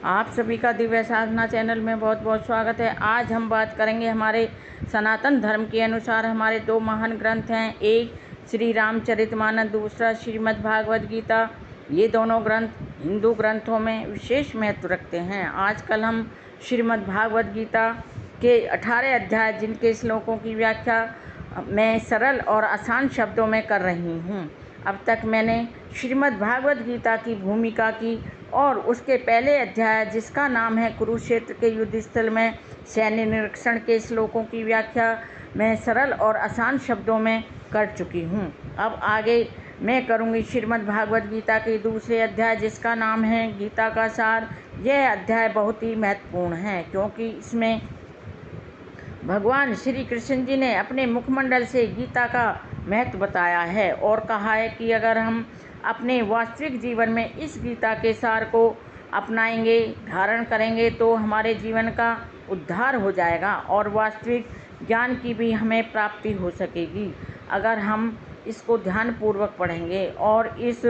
आप सभी का दिव्य साधना चैनल में बहुत बहुत स्वागत है। आज हम बात करेंगे हमारे सनातन धर्म के अनुसार हमारे दो महान ग्रंथ हैं, एक श्री रामचरितमानस, दूसरा श्रीमद् भागवत गीता। ये दोनों ग्रंथ हिंदू ग्रंथों में विशेष महत्व रखते हैं। आजकल हम श्रीमद् भागवत गीता के 18 अध्याय जिनके श्लोकों की व्याख्या मैं सरल और आसान शब्दों में कर रही हूँ। अब तक मैंने श्रीमद् भागवत गीता की भूमिका की और उसके पहले अध्याय जिसका नाम है कुरुक्षेत्र के युद्ध स्थल में सैन्य निरीक्षण के श्लोकों की व्याख्या मैं सरल और आसान शब्दों में कर चुकी हूँ। अब आगे मैं करूँगी श्रीमद् भागवत गीता के दूसरे अध्याय जिसका नाम है गीता का सार। यह अध्याय बहुत ही महत्वपूर्ण है क्योंकि इसमें भगवान श्री कृष्ण जी ने अपने मुखमंडल से गीता का महत्व बताया है और कहा है कि अगर हम अपने वास्तविक जीवन में इस गीता के सार को अपनाएंगे, धारण करेंगे तो हमारे जीवन का उद्धार हो जाएगा और वास्तविक ज्ञान की भी हमें प्राप्ति हो सकेगी अगर हम इसको ध्यानपूर्वक पढ़ेंगे और इस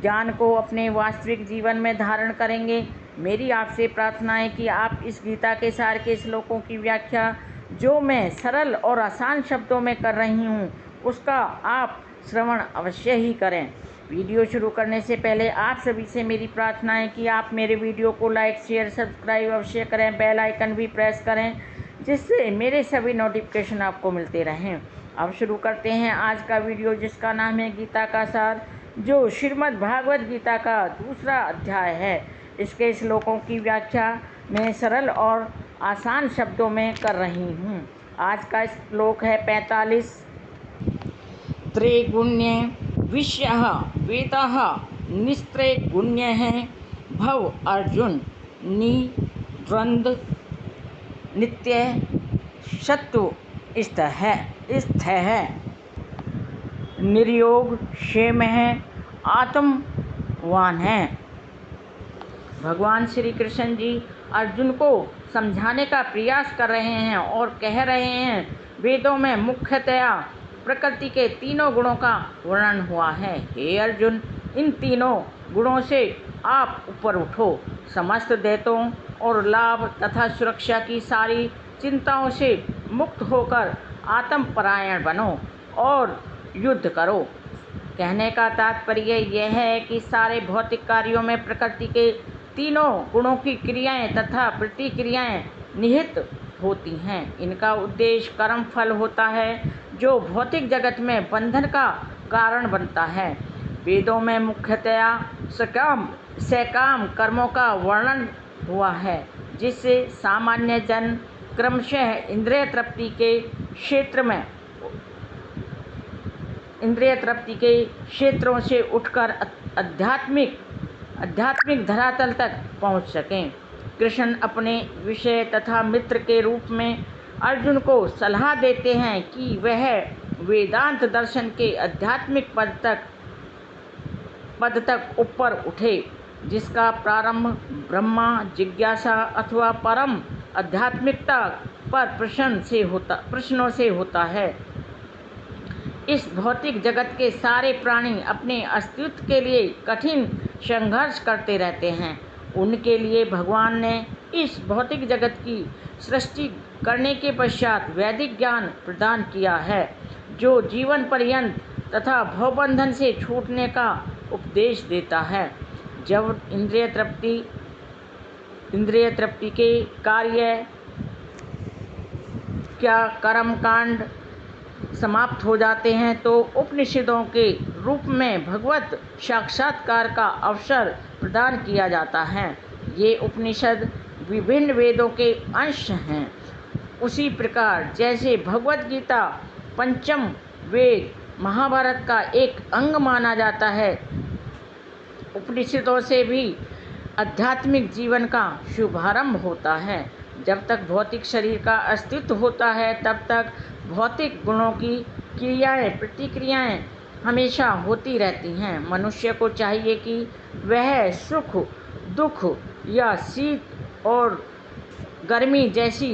ज्ञान को अपने वास्तविक जीवन में धारण करेंगे। मेरी आपसे प्रार्थना है कि आप इस गीता के सार के श्लोकों की व्याख्या जो मैं सरल और आसान शब्दों में कर रही हूँ उसका आप श्रवण अवश्य ही करें। वीडियो शुरू करने से पहले आप सभी से मेरी प्रार्थना है कि आप मेरे वीडियो को लाइक, शेयर, सब्सक्राइब अवश्य करें, बेल आइकन भी प्रेस करें जिससे मेरे सभी नोटिफिकेशन आपको मिलते रहें। अब शुरू करते हैं आज का वीडियो जिसका नाम है गीता का सार, जो श्रीमद् भागवत गीता का दूसरा अध्याय है। इसके श्लोकों की व्याख्या मैं सरल और आसान शब्दों में कर रही हूँ। आज का श्लोक है 45। त्रैगुण्य विषयः वेदः निस्त्रैगुण्यः भव अर्जुन निद्वन्द्व नित्य शत्रु स्थ निर्योग क्षेम है आत्मवान है। भगवान श्री कृष्ण जी अर्जुन को समझाने का प्रयास कर रहे हैं और कह रहे हैं वेदों में मुख्यतया प्रकृति के तीनों गुणों का वर्णन हुआ है। हे अर्जुन, इन तीनों गुणों से आप ऊपर उठो, समस्त दैत्यों और लाभ तथा सुरक्षा की सारी चिंताओं से मुक्त होकर आत्मपरायण बनो और युद्ध करो। कहने का तात्पर्य यह है कि सारे भौतिक कार्यों में प्रकृति के तीनों गुणों की क्रियाएं तथा प्रतिक्रियाएं निहित होती हैं। इनका उद्देश्य कर्म फल होता है जो भौतिक जगत में बंधन का कारण बनता है। वेदों में मुख्यतया सकाम कर्मों का वर्णन हुआ है जिससे सामान्य जन क्रमशः इंद्रिय तृप्ति के क्षेत्रों से उठकर आध्यात्मिक धरातल तक पहुंच सकें। कृष्ण अपने विषय तथा मित्र के रूप में अर्जुन को सलाह देते हैं कि वह वेदांत दर्शन के आध्यात्मिक पद तक ऊपर उठे जिसका प्रारंभ ब्रह्मा जिज्ञासा अथवा परम आध्यात्मिकता पर प्रश्नों से होता है। इस भौतिक जगत के सारे प्राणी अपने अस्तित्व के लिए कठिन संघर्ष करते रहते हैं। उनके लिए भगवान ने इस भौतिक जगत की सृष्टि करने के पश्चात वैदिक ज्ञान प्रदान किया है जो जीवन पर्यंत तथा भवबंधन से छूटने का उपदेश देता है। जब इंद्रिय तृप्ति के कार्य क्या कर्म कांड समाप्त हो जाते हैं तो उपनिषदों के रूप में भगवत साक्षात्कार का अवसर प्रदान किया जाता है। ये उपनिषद विभिन्न वेदों के अंश हैं। उसी प्रकार जैसे भगवत गीता पंचम वेद महाभारत का एक अंग माना जाता है, उपनिषदों से भी आध्यात्मिक जीवन का शुभारंभ होता है। जब तक भौतिक शरीर का अस्तित्व होता है तब तक भौतिक गुणों की क्रियाएं प्रतिक्रियाएं हमेशा होती रहती हैं। मनुष्य को चाहिए कि वह सुख दुख या शीत और गर्मी जैसी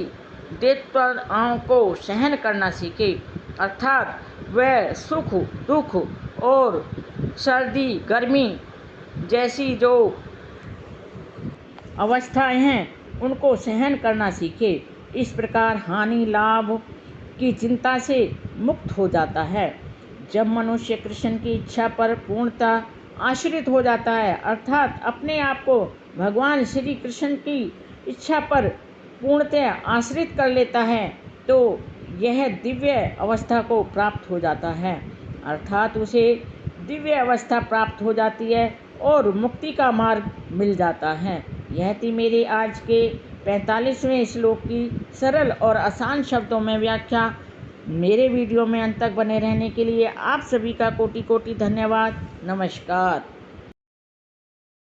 दैत्यताओं को सहन करना सीखे, अर्थात वह सुख दुख और सर्दी गर्मी जैसी जो अवस्थाएं हैं उनको सहन करना सीखे। इस प्रकार हानि लाभ की चिंता से मुक्त हो जाता है। जब मनुष्य कृष्ण की इच्छा पर पूर्णतः आश्रित हो जाता है, अर्थात अपने आप को भगवान श्री कृष्ण की इच्छा पर पूर्णतः आश्रित कर लेता है, तो यह दिव्य अवस्था को प्राप्त हो जाता है, अर्थात उसे दिव्य अवस्था प्राप्त हो जाती है और मुक्ति का मार्ग मिल जाता है। यह थी मेरे आज के 45वें श्लोक की सरल और आसान शब्दों में व्याख्या। मेरे वीडियो में अंत तक बने रहने के लिए आप सभी का कोटि कोटि धन्यवाद। नमस्कार।